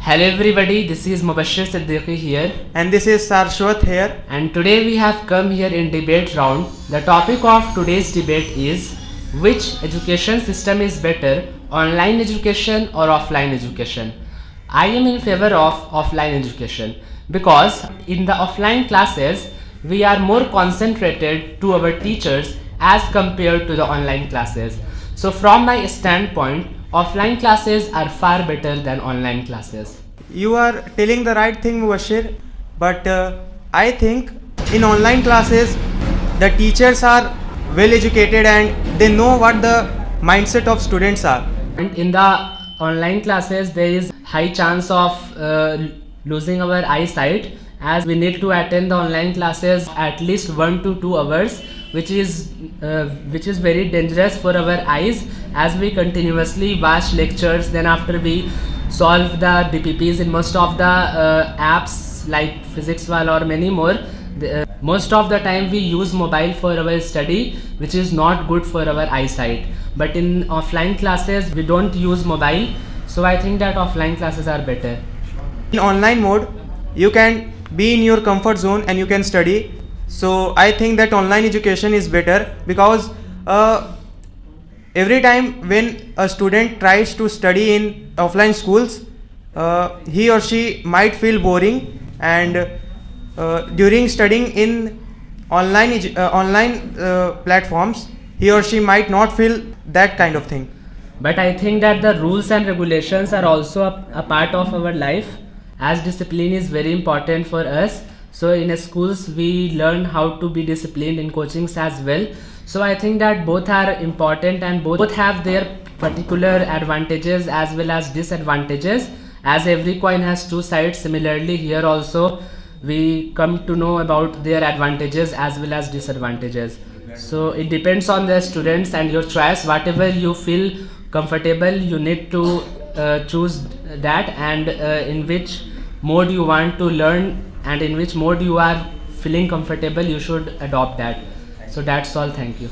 Hello everybody, this is Mubashir Siddiqui here, And this is Sarshwat here. and today we have come here in debate round. The topic of today's debate is which education system is better, online education or offline education. I am in favor of offline education because in the offline classes we are more concentrated to our teachers as compared to the online classes. So from my standpoint, offline classes are far better than online classes. You are telling the right thing, Mubashir, but I think in online classes the teachers are well educated and they know what the mindset of students are. And in the online classes there is high chance of losing our eyesight, as we need to attend the online classes at least 1 to 2 hours, which is very dangerous for our eyes, as we continuously watch lectures, then after we solve the DPPs in most of the apps like Physics Wall or many more. Most of the time we use mobile for our study, which is not good for our eyesight. But in offline classes we don't use mobile, so I think that offline classes are better. In online mode, you can be in your comfort zone and you can study. So I think that online education is better because every time when a student tries to study in offline schools, he or she might feel boring, and during studying in online platforms, he or she might not feel that kind of thing. But I think that the rules and regulations are also a part of our life, as discipline is very important for us. So in schools we learn how to be disciplined, in coachings as well. So I think that both are important and both have their particular advantages as well as disadvantages, as every coin has two sides. Similarly here also we come to know about their advantages as well as disadvantages. So it depends on the students and your choice. Whatever you feel comfortable, you need to choose that, and in which mode you want to learn and in which mode you are feeling comfortable, you should adopt that. So that's all. Thank you.